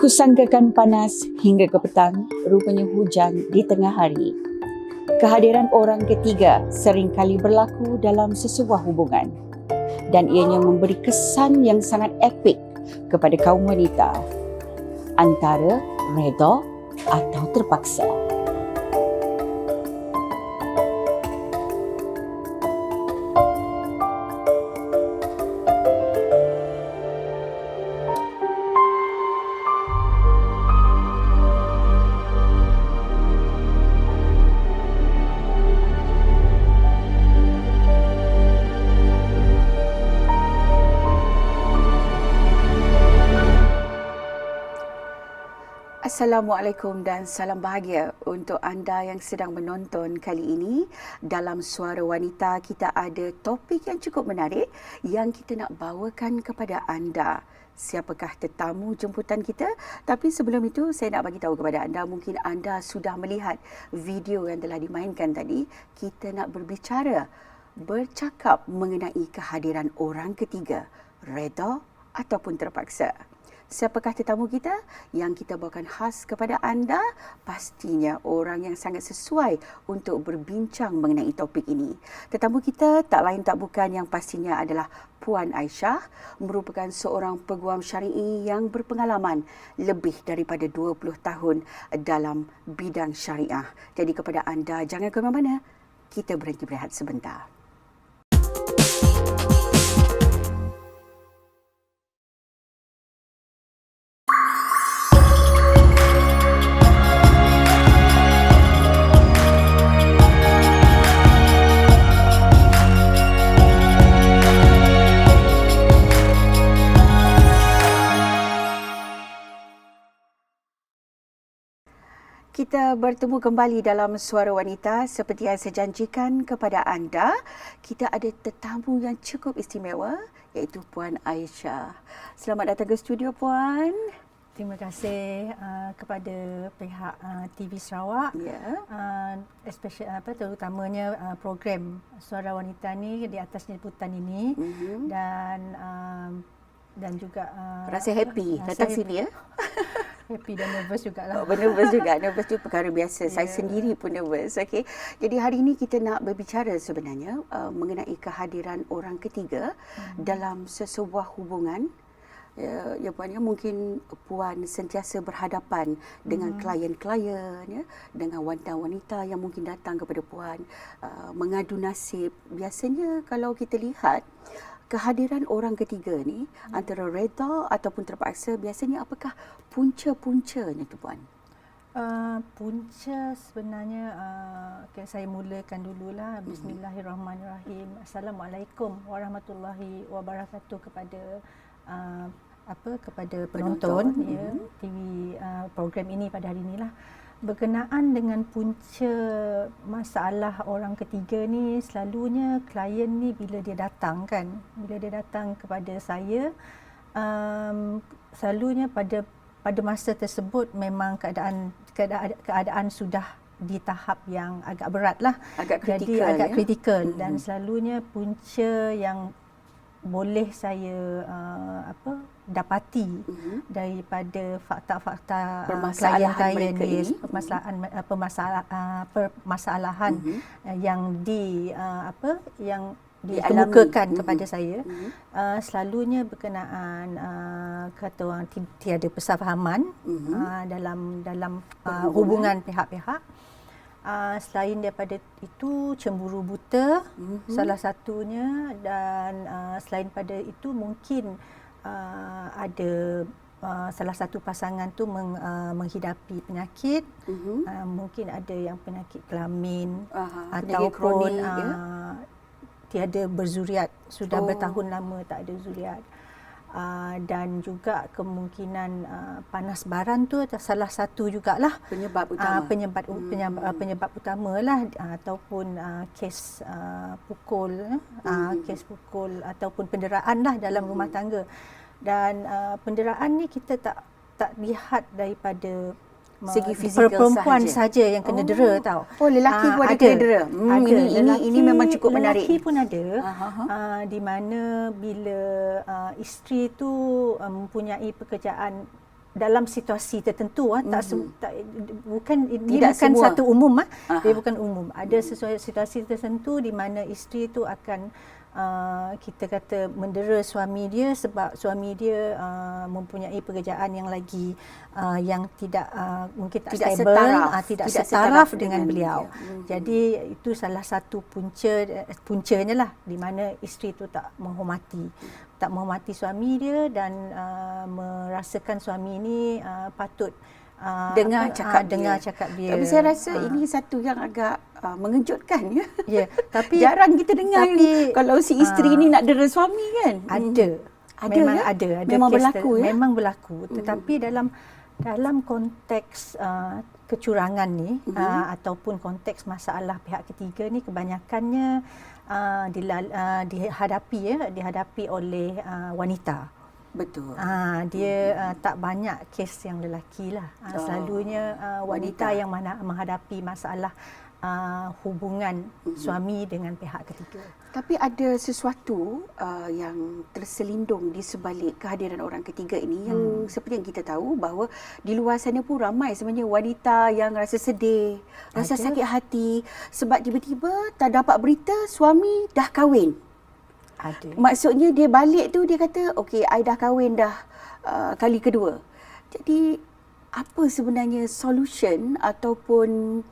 Kusangkakan panas hingga ke petang, rupanya hujan di tengah hari. Kehadiran orang ketiga seringkali berlaku dalam sesebuah hubungan dan ianya memberi kesan yang sangat epik kepada kaum wanita, antara reda atau terpaksa. Assalamualaikum dan salam bahagia untuk anda yang sedang menonton kali ini. Dalam Suara Wanita, kita ada topik yang cukup menarik yang kita nak bawakan kepada anda. Siapakah tetamu jemputan kita? Tapi sebelum itu, saya nak bagi tahu kepada anda, mungkin anda sudah melihat video yang telah dimainkan tadi. Kita nak bercakap mengenai kehadiran orang ketiga, reda ataupun terpaksa. Siapakah tetamu kita yang kita bawakan khas kepada anda? Pastinya orang yang sangat sesuai untuk berbincang mengenai topik ini. Tetamu kita tak lain tak bukan yang pastinya adalah Puan Aisyah, merupakan seorang peguam syar'i yang berpengalaman lebih daripada 20 tahun dalam bidang syariah. Jadi kepada anda, jangan ke mana-mana, kita berhenti berehat sebentar. Kita bertemu kembali dalam Suara Wanita. Seperti yang saya janjikan kepada anda, kita ada tetamu yang cukup istimewa, iaitu Puan Aisyah. Selamat datang ke studio, Puan. Terima kasih kepada pihak TV Sarawak, especially terutamanya program Suara Wanita ni di atas jemputan ini, dan juga rasa happy datang sini ya. Happy dan nervous jugalah. Nervous juga. Nervous itu perkara biasa. Saya sendiri pun nervous. Okay. Jadi hari ini kita nak berbicara sebenarnya mengenai kehadiran orang ketiga dalam sesebuah hubungan. Ya Puan, ya, mungkin Puan sentiasa berhadapan dengan klien-klien, ya, dengan wanita-wanita yang mungkin datang kepada Puan mengadu nasib. Biasanya kalau kita lihat kehadiran orang ketiga ni antara reda ataupun terpaksa, biasanya apakah punca-puncanya tu, Puan? Punca sebenarnya saya mulakan dululah. Bismillahirrahmanirrahim. Assalamualaikum warahmatullahi wabarakatuh kepada kepada penonton ya, TV program ini pada hari inilah. Berkenaan dengan punca masalah orang ketiga ni, selalunya klien ni bila dia datang kepada saya, selalunya pada masa tersebut memang keadaan sudah di tahap yang agak berat lah, jadi agak kritikal, dan selalunya punca yang boleh saya dapati daripada fakta-fakta klien-klien ni, permasalahan yang dikemukakan kepada saya, selalunya berkenaan kata orang tiada persefahaman dalam hubungan pihak-pihak. Selain daripada itu, cemburu buta salah satunya, dan selain pada itu mungkin ada salah satu pasangan tu menghidapi penyakit, mungkin ada yang penyakit kelamin ataupun tiada berzuriat, sudah bertahun lama tak ada zuriat. Dan juga kemungkinan panas baran tu salah satu jugalah penyebab utama lah, ataupun kes pukul ataupun penderaan lah dalam rumah tangga. Dan penderaan ni kita tak lihat daripada segi fizikal perempuan saja yang kena dera tau. Oh, lelaki pun ada kena dera. Ini memang cukup menarik. Lelaki pun ada, di mana bila isteri tu mempunyai pekerjaan dalam situasi tertentu bukan ini Tidak bukan semua. satu umum dia bukan umum. Ada sesuatu situasi tertentu di mana isteri itu akan kita kata mendera suami dia sebab suami dia mempunyai pekerjaan yang lagi yang tidak mungkin tak Tidak stable, setaraf. tidak Tidak setaraf setaraf dengan dengan beliau. dia. Jadi itu salah satu puncanya lah di mana isteri itu tak menghormati suami dia dan merasakan suami ini patut dengar cakap dia. Tapi saya rasa ini satu yang agak mengejutkan ya. Ya, tapi jarang kita dengar kalau si isteri ni nak dera suami kan. Memang ya? ada Memang kes berlaku ya. Memang berlaku. Tetapi dalam konteks kecurangan ni ataupun konteks masalah pihak ketiga ni kebanyakannya dihadapi oleh wanita. Betul. Dia tak banyak kes yang lelaki lah. Selalunya wanita yang menghadapi masalah hubungan suami dengan pihak ketiga. Tapi ada sesuatu yang terselindung di sebalik kehadiran orang ketiga ini yang seperti yang kita tahu bahawa di luar sana pun ramai sebenarnya wanita yang rasa sedih, rasa sakit hati sebab tiba-tiba tak dapat berita suami dah kahwin. Ada. Maksudnya dia balik tu dia kata okey I dah kahwin dah kali kedua. Jadi apa sebenarnya solution ataupun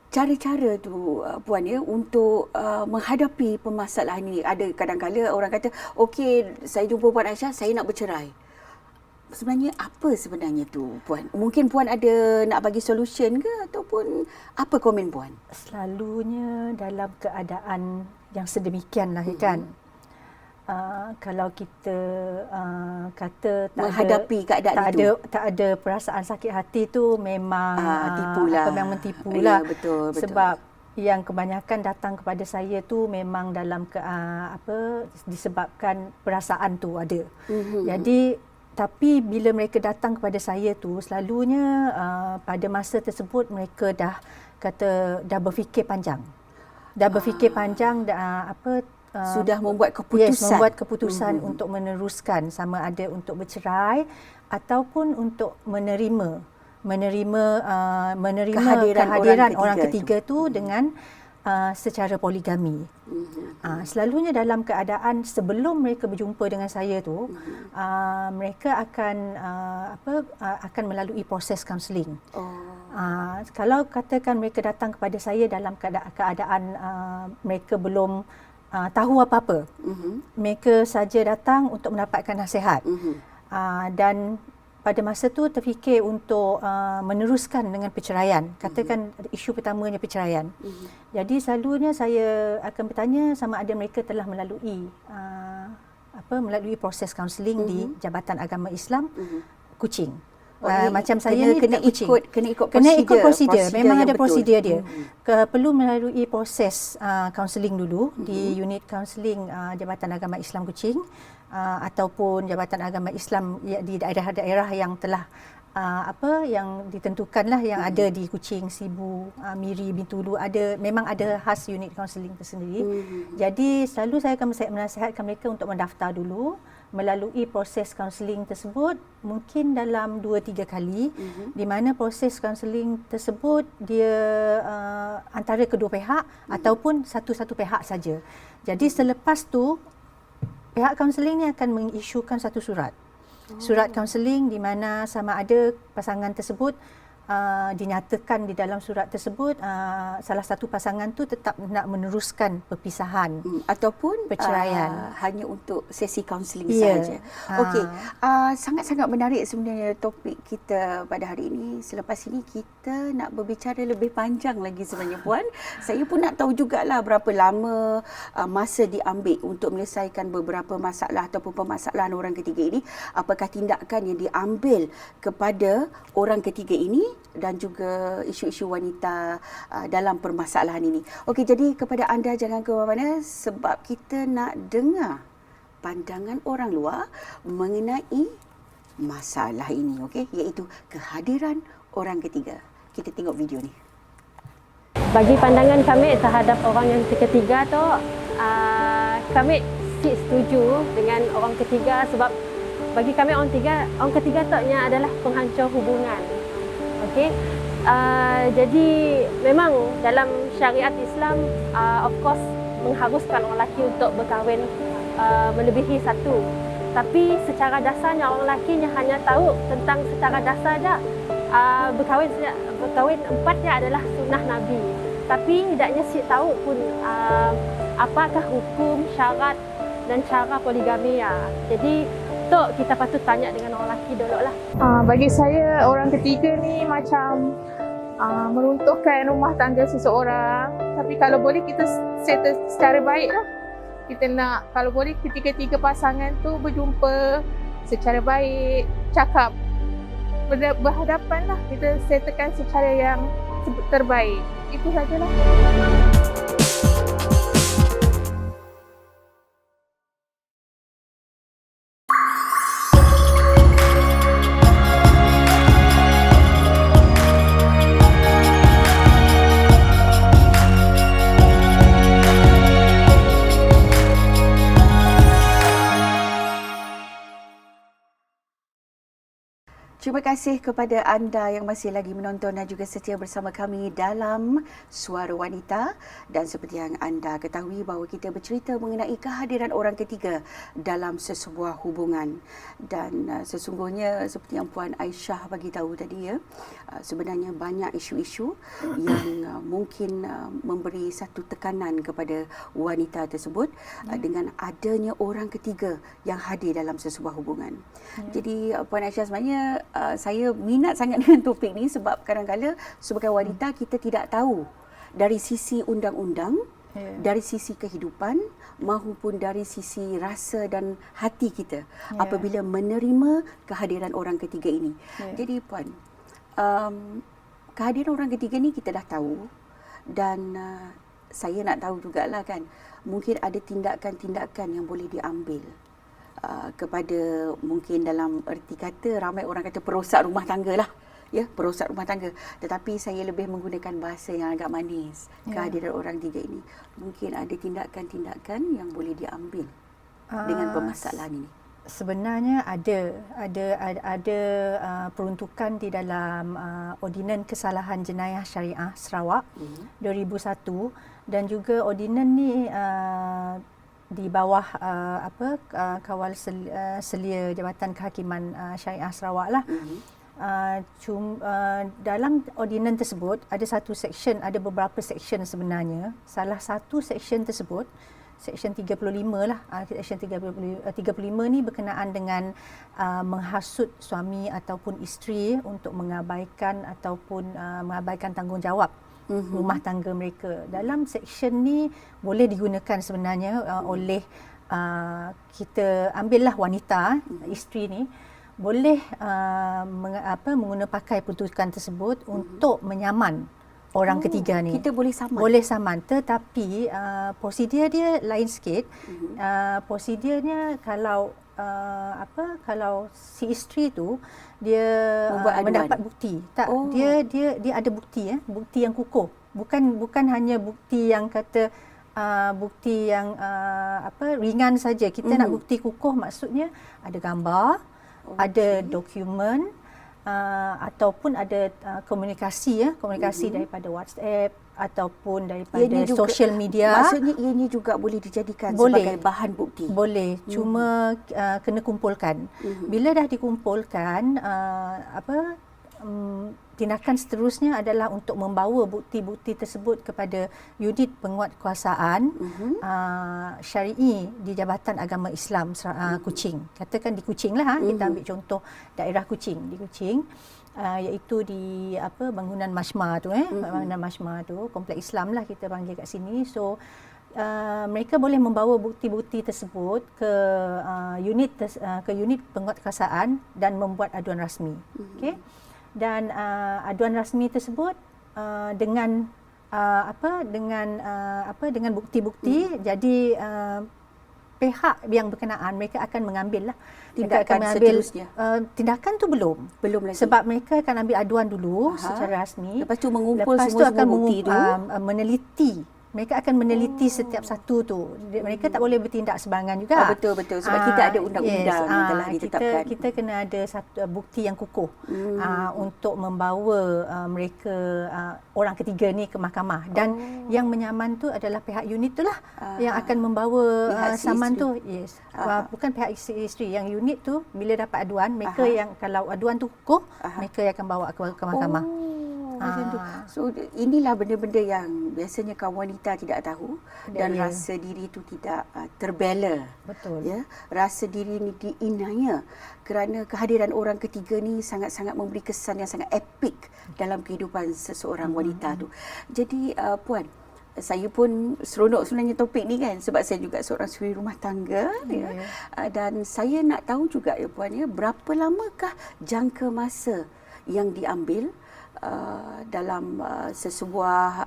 cara-cara tu Puan ya untuk menghadapi permasalahan ini? Ada kadang-kala orang kata okey saya jumpa Puan Aisyah saya nak bercerai. Sebenarnya apa sebenarnya tu Puan? Mungkin Puan ada nak bagi solution ke ataupun apa komen Puan? Selalunya dalam keadaan yang sedemikian lah kan. Kalau kita kata menghadapi keadaan tak ada perasaan sakit hati tu memang memang mentipulah. Ya, betul. Sebab yang kebanyakan datang kepada saya tu memang dalam disebabkan perasaan tu ada. Jadi tapi bila mereka datang kepada saya tu selalunya pada masa tersebut mereka dah berfikir panjang. Sudah membuat keputusan. Untuk meneruskan sama ada untuk bercerai ataupun untuk menerima kehadiran orang ketiga tu dengan secara poligami. Selalunya dalam keadaan sebelum mereka berjumpa dengan saya tu mereka akan melalui proses kaunseling. Kalau katakan mereka datang kepada saya dalam keadaan mereka belum tahu apa-apa. Mereka saja datang untuk mendapatkan nasihat. Dan pada masa tu terfikir untuk meneruskan dengan perceraian. Katakan isu pertamanya perceraian. Jadi selalunya saya akan bertanya sama ada mereka telah melalui proses kaunseling di Jabatan Agama Islam Kuching. Macam saya ni kena ikut prosedur. Memang ada prosedur dia. Perlu melalui proses kaunseling dulu di unit kaunseling Jabatan Agama Islam Kuching ataupun Jabatan Agama Islam di daerah-daerah yang telah yang ditentukanlah yang ada di Kuching, Sibu, Miri, Bintulu memang ada khas unit kaunseling tersendiri. Jadi selalu saya akan menasihatkan mereka untuk mendaftar dulu melalui proses kaunseling tersebut mungkin dalam 2-3 kali di mana proses kaunseling tersebut dia antara kedua pihak ataupun satu-satu pihak saja. Jadi selepas tu pihak kaunseling ni akan mengisyukan satu surat. Surat kaunseling di mana sama ada pasangan tersebut dinyatakan di dalam surat tersebut salah satu pasangan tu tetap nak meneruskan perpisahan ataupun perceraian hanya untuk sesi kaunseling sahaja. Okey, sangat-sangat menarik sebenarnya topik kita pada hari ini. Selepas ini kita nak berbicara lebih panjang lagi sebenarnya Puan. Saya pun nak tahu jugalah berapa lama masa diambil untuk menyelesaikan beberapa masalah ataupun permasalahan orang ketiga ini. Apakah tindakan yang diambil kepada orang ketiga ini dan juga isu-isu wanita dalam permasalahan ini. Okey, jadi kepada anda jangan ke mana-mana sebab kita nak dengar pandangan orang luar mengenai masalah ini, okey, iaitu kehadiran orang ketiga. Kita tengok video ni. Bagi pandangan kami terhadap orang yang ketiga tu, kami setuju dengan orang ketiga sebab bagi kami orang ketiga taknya adalah penghancur hubungan. Okey. Jadi memang dalam syariat Islam of course mengharuskan orang lelaki untuk berkahwin melebihi satu. Tapi secara dasarnya orang lelaki hanya tahu tentang secara dasar saja. Berkahwin 4 adalah sunnah Nabi. Tapi tidaknya tahu pun apakah hukum, syarat dan cara poligami ya. Jadi kita patut tanya dengan orang lelaki dulu lah. Bagi saya orang ketiga ni macam meruntuhkan rumah tangga seseorang. Tapi kalau boleh kita settle secara baik lah. Kita nak kalau boleh ketiga-tiga pasangan tu berjumpa secara baik, cakap berhadapan lah. Kita settlekan secara yang terbaik. Itu sajalah. Terima kasih kepada anda yang masih lagi menonton dan juga setia bersama kami dalam Suara Wanita. Dan seperti yang anda ketahui bahawa kita bercerita mengenai kehadiran orang ketiga dalam sesebuah hubungan. Dan sesungguhnya seperti yang Puan Aisyah bagi tahu tadi ya, sebenarnya banyak isu-isu yang mungkin memberi satu tekanan kepada wanita tersebut dengan adanya orang ketiga yang hadir dalam sesebuah hubungan. Jadi Puan Aisyah sebenarnya saya minat sangat dengan topik ni sebab kadang-kadang sebagai wanita kita tidak tahu dari sisi undang-undang, dari sisi kehidupan maupun dari sisi rasa dan hati kita apabila menerima kehadiran orang ketiga ini. Jadi Puan, kehadiran orang ketiga ni kita dah tahu dan saya nak tahu jugalah kan, mungkin ada tindakan-tindakan yang boleh diambil kepada mungkin dalam erti kata ramai orang kata perosak rumah tangga lah. Ya, perosak rumah tangga. Tetapi saya lebih menggunakan bahasa yang agak manis. Kehadiran orang tiga ini. Mungkin ada tindakan-tindakan yang boleh diambil dengan permasalahan ini. Sebenarnya ada peruntukan di dalam Ordinan Kesalahan Jenayah Syariah Sarawak 2001 dan juga ordinan ni di bawah kawal selia Jabatan Kehakiman Syariah Sarawak lah. Dalam ordinan tersebut ada satu seksyen, ada beberapa seksyen sebenarnya. Salah satu seksyen tersebut, seksyen 35 lah, seksyen 35 ni berkenaan dengan menghasut suami ataupun isteri untuk mengabaikan tanggungjawab rumah tangga mereka. Dalam seksyen ni boleh digunakan sebenarnya oleh kita ambillah wanita, isteri ni boleh pakai peruntukan tersebut untuk menyaman orang ketiga ni. Kita boleh saman. Boleh saman, tetapi prosedur dia lain sikit. Prosedurnya kalau si isteri tu dia mendapat bukti. Dia ada bukti bukti yang kukuh. Bukan hanya bukti yang kata bukti yang ringan saja. Kita nak bukti kukuh, maksudnya ada gambar, ada dokumen, ataupun ada komunikasi daripada WhatsApp ataupun daripada social media. Maksudnya ianya juga boleh dijadikan sebagai bahan bukti. Boleh, cuma kena kumpulkan. Bila dah dikumpulkan, tindakan seterusnya adalah untuk membawa bukti-bukti tersebut kepada unit penguatkuasaan syar'i di Jabatan Agama Islam Kuching. Katakan di Kuching lah, kita ambil contoh daerah Kuching. Di Kuching, iaitu di bangunan Mashma tu, bangunan Mashma tu, kompleks Islam lah kita panggil kat sini. So mereka boleh membawa bukti-bukti tersebut ke unit penguatkuasaan dan membuat aduan rasmi. Okey. Dan aduan rasmi tersebut dengan bukti-bukti, jadi pihak yang berkenaan mereka akan mengambil lah tindakan seterusnya. Tindakan tu belum lagi. Sebab mereka akan ambil aduan dulu secara rasmi. Lepas tu mengumpul semua bukti tu, meneliti mereka akan meneliti setiap satu tu. Mereka tak boleh bertindak sebarangan juga. Betul sebab kita ada undang-undang yang telah ditetapkan. Kita kena ada satu bukti yang kukuh untuk membawa mereka orang ketiga ni ke mahkamah, dan yang menyaman tu adalah pihak unit tu lah yang akan membawa saman tu. Yes. Bukan pihak isteri, yang unit tu bila dapat aduan, mereka yang kalau aduan tu kukuh, mereka yang akan bawa ke mahkamah. Macam tu. So inilah benda-benda yang biasanya kaum wanita tidak tahu dan rasa diri itu tidak terbela. Betul. Ya, rasa diri ini diinaya kerana kehadiran orang ketiga ni sangat-sangat memberi kesan yang sangat epik dalam kehidupan seseorang wanita tu. Jadi Puan, saya pun seronok sebenarnya topik ni kan, sebab saya juga seorang suri rumah tangga dan saya nak tahu juga ya Puan ya, berapa lamakah jangka masa yang diambil dalam sesebuah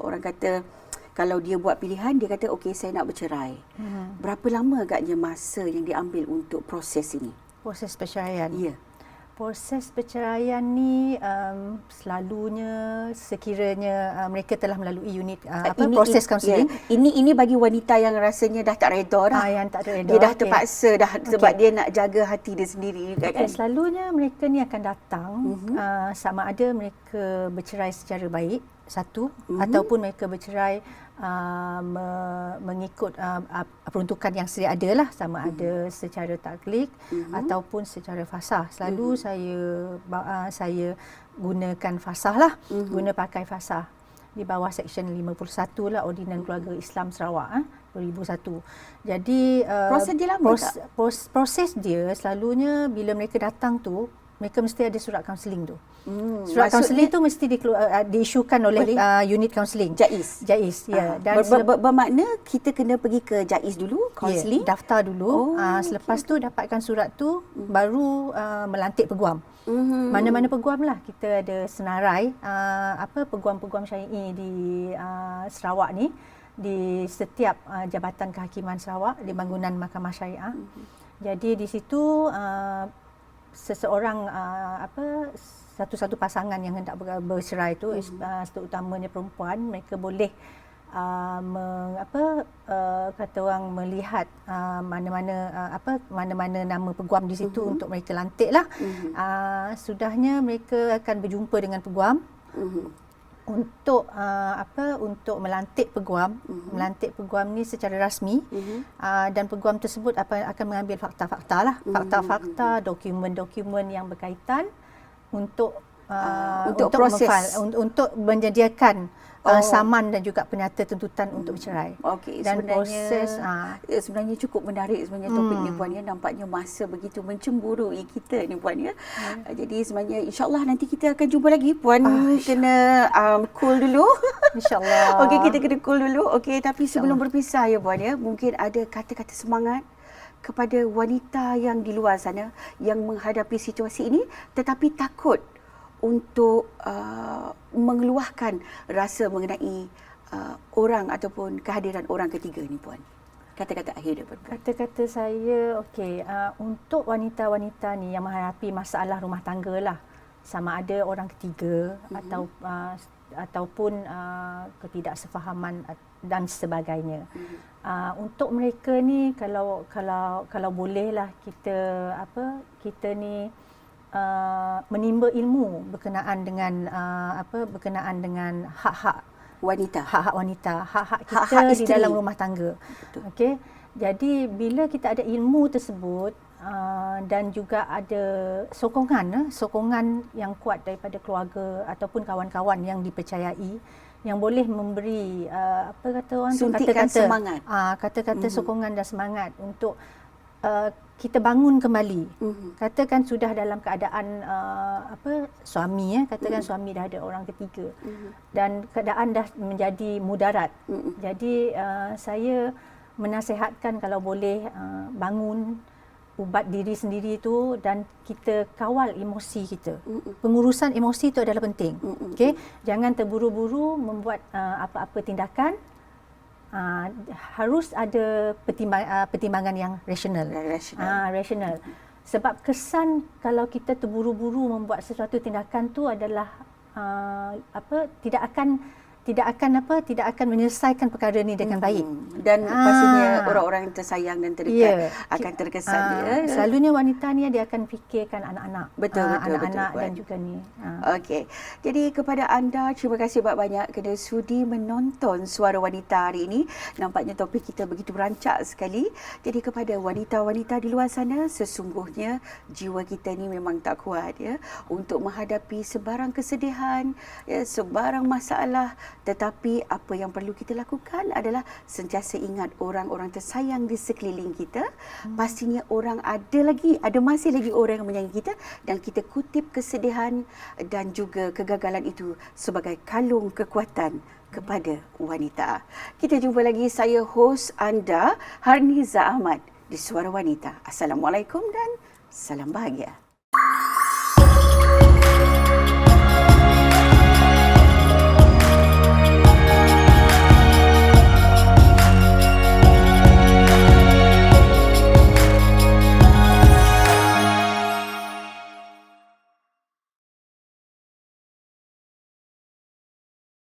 orang kata, kalau dia buat pilihan, dia kata okey saya nak bercerai. Berapa lama agaknya masa yang diambil untuk proses ini? Proses perceraian. Ya. Proses perceraian ni selalunya sekiranya mereka telah melalui unit proses kaunseling. Ini bagi wanita yang rasanya dah tak reda dah. Yang tak reda. Dia dah terpaksa dah sebab dia nak jaga hati dia sendiri kan. Selalunya mereka ni akan datang sama ada mereka bercerai secara baik ataupun mereka bercerai mengikut peruntukan yang sedia ada lah, sama ada secara taklik ataupun secara fasah. Selalu saya gunakan fasah lah, guna pakai fasah di bawah Seksyen 51 lah Ordinan Keluarga Islam Sarawak 2001. Jadi proses dia lama tak? Proses dia selalunya bila mereka datang tu, mereka mesti ada surat kaunseling tu. Surat kaunseling tu mesti diisukan oleh unit kaunseling. JAIS, ya. Dan bermakna kita kena pergi ke JAIS dulu, kaunseling, daftar dulu. Selepas tu dapatkan surat tu, baru melantik peguam. Mana-mana peguam lah. Kita ada senarai peguam-peguam syar'i di Sarawak ni, di setiap Jabatan Kehakiman Sarawak, di bangunan Mahkamah Syariah. Jadi di situ seseorang satu-satu pasangan yang hendak bercerai tu, terutamanya perempuan, mereka boleh kata orang melihat mana-mana nama peguam di situ untuk mereka lantik lah. Sudahnya mereka akan berjumpa dengan peguam untuk untuk melantik peguam. Melantik peguam ni secara rasmi, dan peguam tersebut akan mengambil fakta-fakta lah, fakta-fakta, dokumen-dokumen yang berkaitan untuk proses untuk menyediakan saman dan juga penyata tuntutan untuk bercerai. Okey, dan sebenarnya proses sebenarnya cukup menarik sebenarnya topik ni Puan ya. Nampaknya masa begitu mencemburui kita ni Puan ya. Jadi sebenarnya insya-Allah nanti kita akan jumpa lagi Puan. Kena cool dulu. Insya-Allah. Okey, kita kena cool dulu. Okey, tapi sebelum berpisah ya Puan ya, mungkin ada kata-kata semangat kepada wanita yang di luar sana yang menghadapi situasi ini tetapi takut untuk mengeluahkan rasa mengenai orang ataupun kehadiran orang ketiga ni Puan. Kata-kata akhir dia Puan. Kata-kata saya, untuk wanita-wanita ni yang menghadapi masalah rumah tangga lah, sama ada orang ketiga ataupun ketidaksefahaman dan sebagainya. Untuk mereka ni kalau bolehlah kita ni menimba ilmu berkenaan dengan hak-hak wanita, hak-hak kita di dalam rumah tangga. Okey. Jadi bila kita ada ilmu tersebut dan juga ada sokongan yang kuat daripada keluarga ataupun kawan-kawan yang dipercayai yang boleh memberi suntikan semangat, kata-kata sokongan dan semangat untuk kita bangun kembali. Katakan sudah dalam keadaan suami katakan suami dah ada orang ketiga dan keadaan dah menjadi mudarat. Jadi saya menasihatkan kalau boleh bangun, ubat diri sendiri tu, dan kita kawal emosi kita. Pengurusan emosi itu adalah penting. Okey, jangan terburu-buru membuat apa-apa tindakan. Harus ada pertimbangan yang rasional. Rasional. Sebab kesan kalau kita terburu-buru membuat sesuatu tindakan tu adalah tidak akan tidak akan menyelesaikan perkara ni dengan baik. Dan pastinya orang-orang yang tersayang dan terdekat akan terkesan Selalunya wanita ni dia akan fikirkan anak-anak. Betul, anak-anak betul, dan juga ni. Okey. Jadi kepada anda, terima kasih banyak-banyak kerana sudi menonton Suara Wanita hari ini. Nampaknya topik kita begitu rancak sekali. Jadi kepada wanita-wanita di luar sana, sesungguhnya jiwa kita ni memang tak kuat ya untuk menghadapi sebarang kesedihan, ya, sebarang masalah. Tetapi apa yang perlu kita lakukan adalah sentiasa ingat orang-orang tersayang di sekeliling kita. Pastinya ada masih lagi orang yang menyayangi kita, dan kita kutip kesedihan dan juga kegagalan itu sebagai kalung kekuatan kepada wanita. Kita jumpa lagi, saya hos anda Harniza Ahmad di Suara Wanita. Assalamualaikum dan salam bahagia.